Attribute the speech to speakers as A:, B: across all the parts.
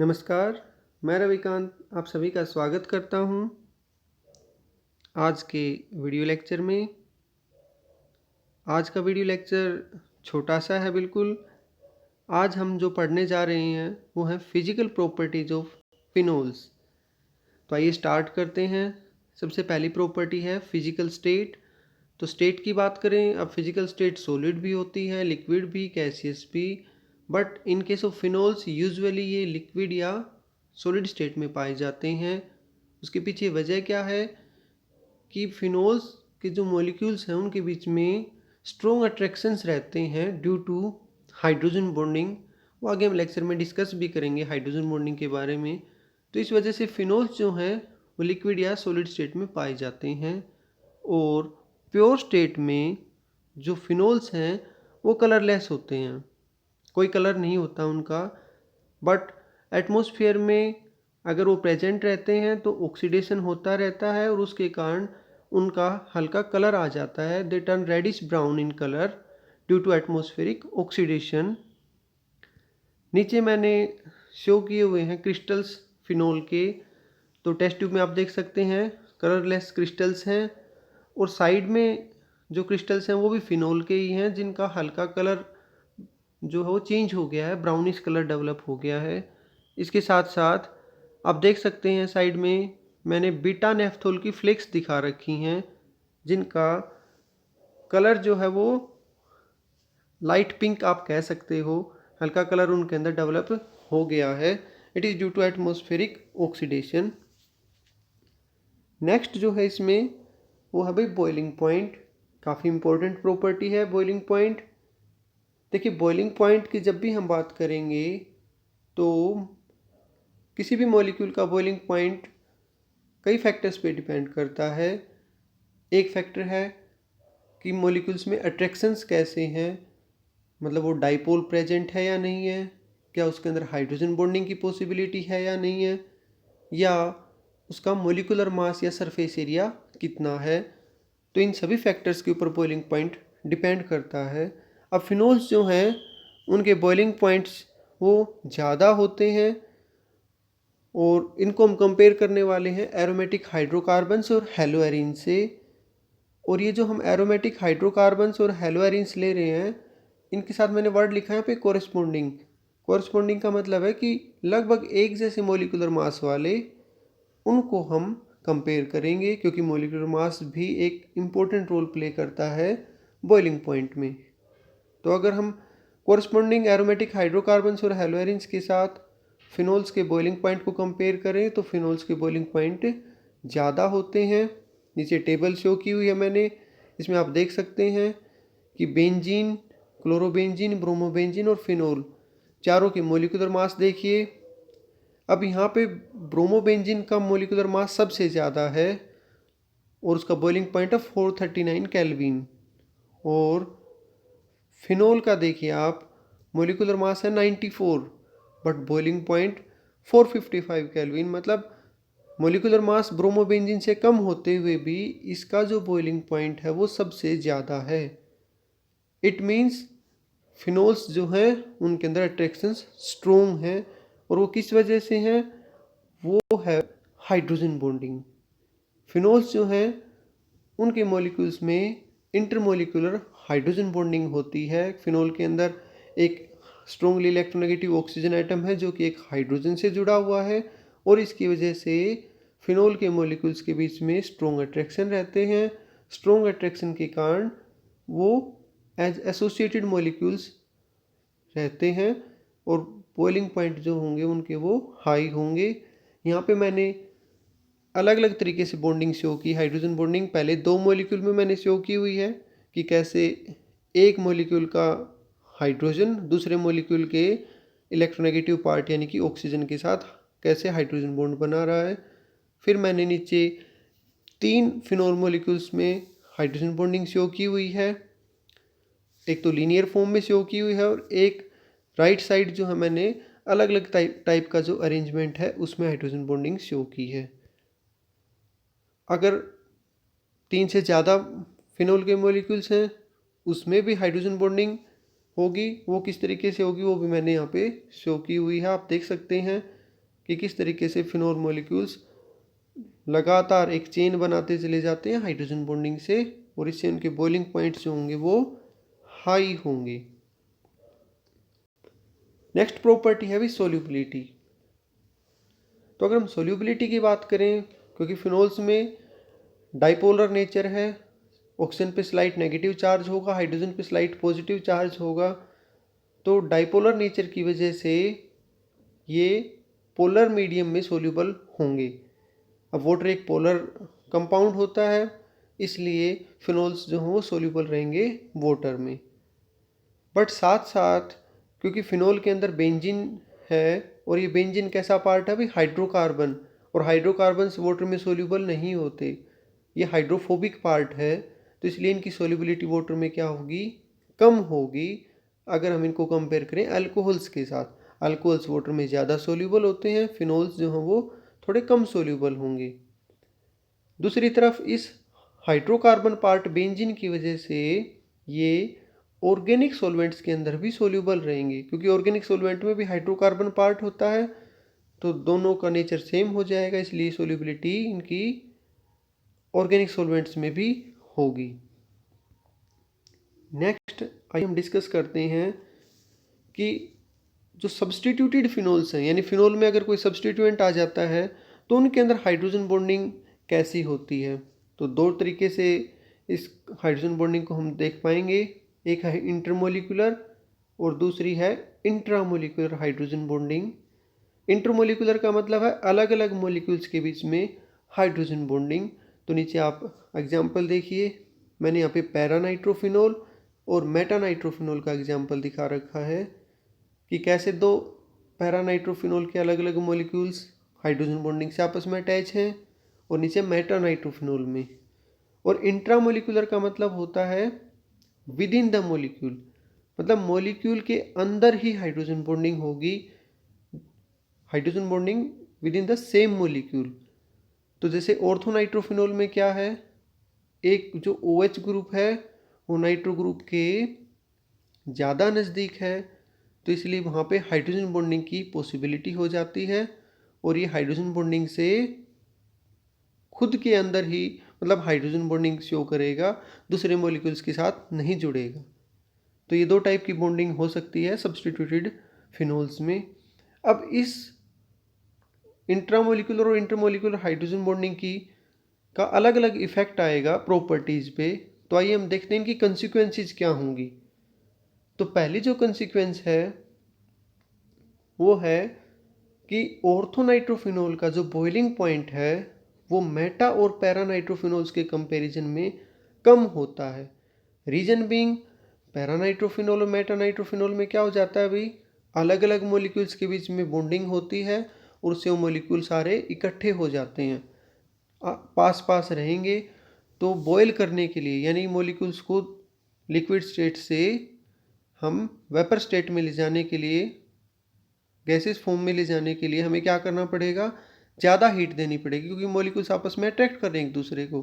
A: नमस्कार, मैं रविकांत आप सभी का स्वागत करता हूँ आज के वीडियो लेक्चर में। आज का वीडियो लेक्चर छोटा सा है बिल्कुल। आज हम जो पढ़ने जा रहे हैं वो है फिजिकल प्रॉपर्टीज ऑफ फिनोल्स। तो आइए स्टार्ट करते हैं। सबसे पहली प्रॉपर्टी है फिजिकल स्टेट। तो स्टेट की बात करें, अब फिजिकल स्टेट सॉलिड भी होती है, लिक्विड भी, गैसियस भी, but in case of phenols usually ये लिक्विड या सॉलिड स्टेट में पाए जाते हैं। उसके पीछे वजह क्या है कि फिनोल्स के जो मॉलिक्यूल्स हैं उनके बीच में स्ट्रॉन्ग अट्रैक्शंस रहते हैं ड्यू टू हाइड्रोजन बॉन्डिंग। वो आगे हम लेक्चर में डिस्कस भी करेंगे हाइड्रोजन बॉन्डिंग के बारे में। तो इस वजह से फिनोल्स जो हैं वो लिक्विड या सॉलिड स्टेट में पाए जाते हैं। और प्योर स्टेट में जो फिनोल्स हैं वो कलरलेस होते हैं, कोई कलर नहीं होता उनका। बट एटमॉस्फेयर में अगर वो प्रेजेंट रहते हैं तो ऑक्सीडेशन होता रहता है और उसके कारण उनका हल्का कलर आ जाता है। They turn reddish brown in colour due to atmospheric oxidation. नीचे मैंने शो किए हुए हैं क्रिस्टल्स फिनोल के। तो टेस्ट ट्यूब में आप देख सकते हैं कलरलेस क्रिस्टल्स हैं, और साइड में जो क्रिस्टल्स हैं वो भी फिनोल के ही हैं जिनका हल्का कलर जो है वो चेंज हो गया है, ब्राउनिश कलर डेवलप हो गया है। इसके साथ साथ आप देख सकते हैं साइड में मैंने बीटा नेफ्थोल की फ्लेक्स दिखा रखी हैं जिनका कलर जो है वो लाइट पिंक आप कह सकते हो, हल्का कलर उनके अंदर डेवलप हो गया है। It is due to atmospheric oxidation. Next जो है इसमें वो है भाई बॉइलिंग पॉइंट। काफ़ी इंपॉर्टेंट प्रॉपर्टी है बॉइलिंग पॉइंट। देखिए बॉइलिंग पॉइंट की जब भी हम बात करेंगे तो किसी भी मॉलिक्यूल का बॉइलिंग पॉइंट कई फैक्टर्स पे डिपेंड करता है। एक फैक्टर है कि मॉलिक्यूल्स में अट्रैक्शंस कैसे हैं, मतलब वो डाइपोल प्रेजेंट है या नहीं है, क्या उसके अंदर हाइड्रोजन बॉन्डिंग की पॉसिबिलिटी है या नहीं है, या उसका मॉलिक्यूलर मास या सरफेस एरिया कितना है। तो इन सभी फैक्टर्स के ऊपर बॉइलिंग पॉइंट डिपेंड करता है। अब फिनोल्स जो हैं उनके बॉइलिंग पॉइंट्स वो ज़्यादा होते हैं, और इनको हम कंपेयर करने वाले हैं एरोमेटिक हाइड्रोकार्बन्स और हेलोएरिन से। और ये जो हम एरोमेटिक हाइड्रोकार्बन्स और हेलोएरिन्स ले रहे हैं इनके साथ मैंने वर्ड लिखा है यहाँ पे कोरस्पोंडिंग। कोरस्पोंडिंग का मतलब है कि लगभग एक जैसे मोलिकुलर मास वाले, उनको हम कंपेयर करेंगे क्योंकि मोलिकुलर मास भी एक इम्पोर्टेंट रोल प्ले करता है बॉइलिंग पॉइंट में। तो अगर हम कोरस्पोंडिंग एरोमेटिक हाइड्रोकार्बन्स और हेलोएरिन्स के साथ फिनोल्स के बॉइलिंग पॉइंट को कंपेयर करें तो फिनोल्स के बॉइलिंग पॉइंट ज़्यादा होते हैं। नीचे टेबल शो की हुई है मैंने, इसमें आप देख सकते हैं कि बेंजीन, क्लोरोबेंजीन, ब्रोमोबेंजीन और फिनोल चारों के मोलिकुलर मास देखिए। अब यहाँ पे ब्रोमोबेंजीन का मोलिकुलर मास सबसे ज़्यादा है और उसका बॉइलिंग पॉइंट है 439 केल्विन। और फिनोल का देखिए आप, मोलिकुलर मास है 94 बट बॉइलिंग पॉइंट 455 केल्विन। मतलब मोलिकुलर मास ब्रोमोबेंजीन से कम होते हुए भी इसका जो बॉइलिंग पॉइंट है वो सबसे ज़्यादा है। इट मीन्स फिनोल्स जो हैं उनके अंदर अट्रैक्शंस स्ट्रोंग हैं, और वो किस वजह से हैं, वो है हाइड्रोजन बॉन्डिंग। फिनोल्स जो हैं उनके मॉलिक्यूल्स में इंटरमोलिकुलर हाइड्रोजन बॉन्डिंग होती है। फिनोल के अंदर एक स्ट्रोंगली इलेक्ट्रोनेगेटिव ऑक्सीजन एटम है जो कि एक हाइड्रोजन से जुड़ा हुआ है, और इसकी वजह से फिनोल के मॉलिक्यूल्स के बीच में स्ट्रोंग अट्रैक्शन रहते हैं। स्ट्रोंग अट्रैक्शन के कारण वो एज एसोसिएटेड मॉलिक्यूल्स रहते हैं और बॉइलिंग पॉइंट जो होंगे उनके वो हाई होंगे। यहाँ पे मैंने अलग अलग तरीके से बॉन्डिंग शो की। हाइड्रोजन बॉन्डिंग पहले दो मॉलिक्यूल में मैंने शो की हुई है कि कैसे एक मॉलिक्यूल का हाइड्रोजन दूसरे मॉलिक्यूल के इलेक्ट्रोनेगेटिव पार्ट यानी कि ऑक्सीजन के साथ कैसे हाइड्रोजन बॉन्ड बना रहा है। फिर मैंने नीचे तीन फिनोल मॉलिक्यूल्स में हाइड्रोजन बॉन्डिंग शो की हुई है, एक तो लीनियर फॉर्म में शो की हुई है, और एक राइट साइड जो है मैंने अलग अलग टाइप का जो अरेंजमेंट है उसमें हाइड्रोजन बॉन्डिंग शो की है। अगर तीन से ज़्यादा फिनोल के मॉलिक्यूल्स हैं उसमें भी हाइड्रोजन बॉन्डिंग होगी, वो किस तरीके से होगी वो भी मैंने यहाँ पे शो की हुई है, आप देख सकते हैं। कि किस तरीके से फिनोल मॉलिक्यूल्स लगातार एक चेन बनाते चले जाते हैं हाइड्रोजन बॉन्डिंग से, और इससे उनके बॉइलिंग पॉइंट्स जो होंगे वो हाई होंगे। नेक्स्ट प्रॉपर्टी है भी सोल्यूबिलिटी। तो अगर हम सोल्यूबिलिटी की बात करें, क्योंकि फिनोल्स में डाइपोलर नेचर है, ऑक्सीजन पे स्लाइट नेगेटिव चार्ज होगा, हाइड्रोजन पे स्लाइट पॉजिटिव चार्ज होगा, तो डाइपोलर नेचर की वजह से ये पोलर मीडियम में सोल्यूबल होंगे। अब वाटर एक पोलर कंपाउंड होता है, इसलिए फिनोल्स जो हों वो सोल्यूबल रहेंगे वाटर में। बट साथ साथ क्योंकि फिनोल के अंदर बेंजीन है, और ये बेंजीन कैसा पार्ट है भाई, हाइड्रोकार्बन, और हाइड्रोकार्बन्स वाटर में सोल्यूबल नहीं होते, ये हाइड्रोफोबिक पार्ट है, तो इसलिए इनकी सोल्यूबिलिटी वाटर में क्या होगी, कम होगी अगर हम इनको कंपेयर करें अल्कोहल्स के साथ। अल्कोहल्स वाटर में ज़्यादा सोल्यूबल होते हैं, फिनोल्स जो हैं वो थोड़े कम सोल्यूबल होंगे। दूसरी तरफ इस हाइड्रोकार्बन पार्ट बेंजीन की वजह से ये ऑर्गेनिक सॉल्वेंट्स के अंदर भी सोल्यूबल रहेंगे, क्योंकि ऑर्गेनिक सॉल्वेंट में भी हाइड्रोकार्बन पार्ट होता है, तो दोनों का नेचर सेम हो जाएगा, इसलिए सोल्यूबिलिटी इनकी ऑर्गेनिक सॉल्वेंट्स में भी होगी। नेक्स्ट आइए हम डिस्कस करते हैं कि जो सब्सटीट्यूटेड फिनोल्स हैं, यानी फिनोल में अगर कोई सब्सटीट्यूएंट आ जाता है तो उनके अंदर हाइड्रोजन बॉन्डिंग कैसी होती है। तो दो तरीके से इस हाइड्रोजन बॉन्डिंग को हम देख पाएंगे, एक है इंटरमोलिकुलर और दूसरी है इंट्रामोलिकुलर हाइड्रोजन बॉन्डिंग। इंटरमोलिकुलर का मतलब है अलग अलग मॉलिक्यूल्स के बीच में हाइड्रोजन बॉन्डिंग। तो नीचे आप एग्जांपल देखिए, मैंने यहाँ पे पैरानाइट्रोफिनोल और मेटानाइट्रोफिनोल का एग्जांपल दिखा रखा है कि कैसे दो पैरानाइट्रोफिनोल के अलग अलग मॉलिक्यूल्स हाइड्रोजन बॉन्डिंग से आपस में अटैच हैं, और नीचे मेटानाइट्रोफिनोल में। और इंट्रामोलिकुलर का मतलब होता है विद इन द मॉलिक्यूल, मतलब मॉलिक्यूल के अंदर ही हाइड्रोजन बॉन्डिंग होगी, hydrogen bonding with in the same molecule. तो जैसे ऑर्थोनाइट्रोफिनोल में क्या है, एक जो OH ग्रुप है वो नाइट्रो ग्रुप के ज़्यादा नज़दीक है, तो इसलिए वहाँ पे हाइड्रोजन बॉन्डिंग की पॉसिबिलिटी हो जाती है, और ये हाइड्रोजन बॉन्डिंग से खुद के अंदर ही मतलब हाइड्रोजन बॉन्डिंग शो करेगा, दूसरे मॉलिक्यूल्स के साथ नहीं जुड़ेगा। तो ये दो टाइप की बॉन्डिंग हो सकती है सब्सटीट्यूटेड फिनोल्स में। अब इस इंट्रामोलिकुलर और इंटरमोलिकुलर हाइड्रोजन बॉन्डिंग की का अलग अलग इफेक्ट आएगा प्रॉपर्टीज़ पे। तो आइए हम देखते हैं इनकी कंसिक्वेंसेस क्या होंगी। तो पहली जो कंसिक्वेंस है वो है कि ऑर्थोनाइट्रोफिनोल का जो बॉइलिंग पॉइंट है वो मेटा और पैरानाइट्रोफिनोल्स के कंपैरिजन में कम होता है। रीजन बीइंग, पैरानाइट्रोफिनोल और मेटानाइट्रोफिनोल में क्या हो जाता है भाई, अलग अलग मॉलिक्यूल्स के बीच में बॉन्डिंग होती है, और उससे वो मॉलिक्यूल सारे इकट्ठे हो जाते हैं, पास पास रहेंगे। तो बॉयल करने के लिए, यानी मॉलिक्यूल्स को लिक्विड स्टेट से हम वेपर स्टेट में ले जाने के लिए, गैसेस फॉर्म में ले जाने के लिए हमें क्या करना पड़ेगा, ज़्यादा हीट देनी पड़ेगी, क्योंकि मॉलिक्यूल्स आपस में अट्रैक्ट कर रहे हैं एक दूसरे को।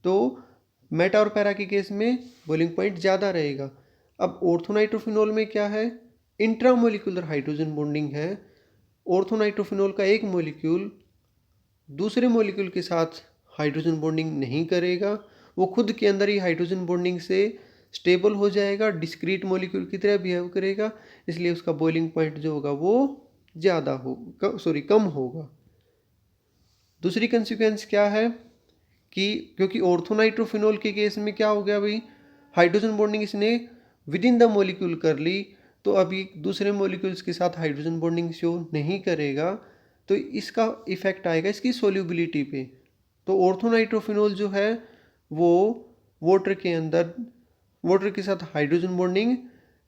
A: तो मेटा और पैरा के केस में बॉइलिंग पॉइंट ज़्यादा रहेगा। अब ऑर्थोनाइट्रोफिनोल में क्या है, इंट्रामोलिकुलर हाइड्रोजन बॉन्डिंग है। ऑर्थोनाइट्रोफिनोल का एक मॉलिक्यूल दूसरे मॉलिक्यूल के साथ हाइड्रोजन बॉन्डिंग नहीं करेगा, वो खुद के अंदर ही हाइड्रोजन बॉन्डिंग से स्टेबल हो जाएगा, डिस्क्रीट मॉलिक्यूल की तरह बिहेव करेगा, इसलिए उसका बॉइलिंग पॉइंट जो होगा वो ज़्यादा हो कम होगा। दूसरी कंसिक्वेंस क्या है कि क्योंकि ऑर्थोनाइट्रोफिनोल के केस में क्या हो गया भाई, हाइड्रोजन बॉन्डिंग इसने विद इन द मॉलिक्यूल कर ली, तो अभी दूसरे मॉलिक्यूल्स के साथ हाइड्रोजन बॉन्डिंग शो नहीं करेगा, तो इसका इफेक्ट आएगा इसकी सोल्यूबिलिटी पे। तो ऑर्थोनाइट्रोफिनोल जो है वो वाटर के अंदर वाटर के साथ हाइड्रोजन बॉन्डिंग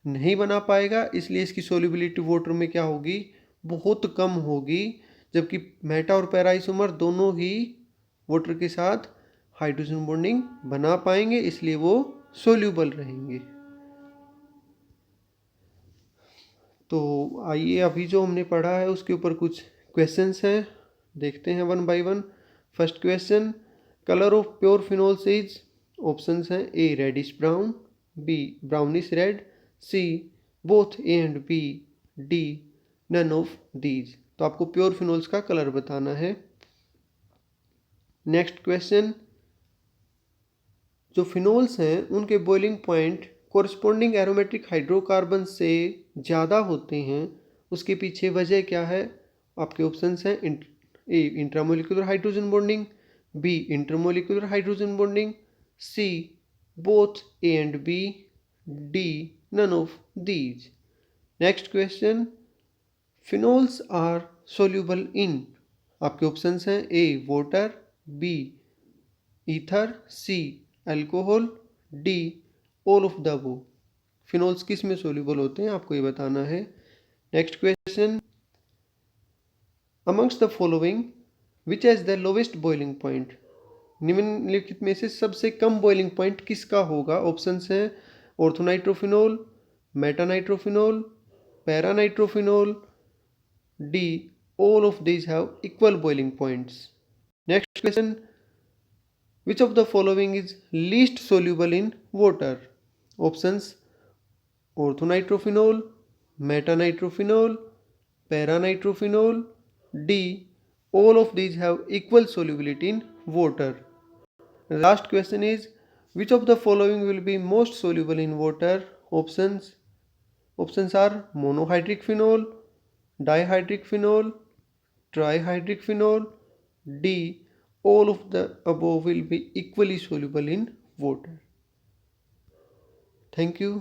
A: नहीं बना पाएगा, इसलिए इसकी सोल्यूबिलिटी वाटर में क्या होगी, बहुत कम होगी। जबकि मेटा और पैरा आइसोमर दोनों ही वाटर के साथ हाइड्रोजन बॉन्डिंग बना पाएंगे, इसलिए वो सोल्यूबल रहेंगे। तो आइए अभी जो हमने पढ़ा है उसके ऊपर कुछ क्वेश्चंस हैं, देखते हैं one by one. First question, colour of pure phenols is, options हैं A reddish brown, B brownish red, C both A and B, D none of these. तो आपको प्योर फिनोल्स का कलर बताना है। नेक्स्ट क्वेश्चन, जो phenols हैं उनके boiling point corresponding aromatic hydrocarbon से ज़्यादा होते हैं, उसके पीछे वजह क्या है? आपके ऑप्शंस हैं A intramolecular hydrogen bonding, B intermolecular hydrogen bonding, C both A and B, D none of these. Next question, phenols are soluble in, आपके ऑप्शंस हैं A water, B ether, C alcohol, D all of the above. Phenols किस में soluble होते हैं आपको ये बताना है। Next question, amongst the following which has the lowest boiling point, निम्नलिखित में से सबसे कम बॉइलिंग पॉइंट किसका होगा? ऑप्शंस हैं orthonitrophenol, metanitrophenol, paranitrophenol, D all of these have equal boiling points. Next question, which of the following is least soluble in water? Options orthonitrophenol, metanitrophenol, paranitrophenol, D all of these have equal solubility in water. The last question is which of the following will be most soluble in water? Options are monohydric phenol, dihydric phenol, trihydric phenol, D all of the above will be equally soluble in water. Thank you.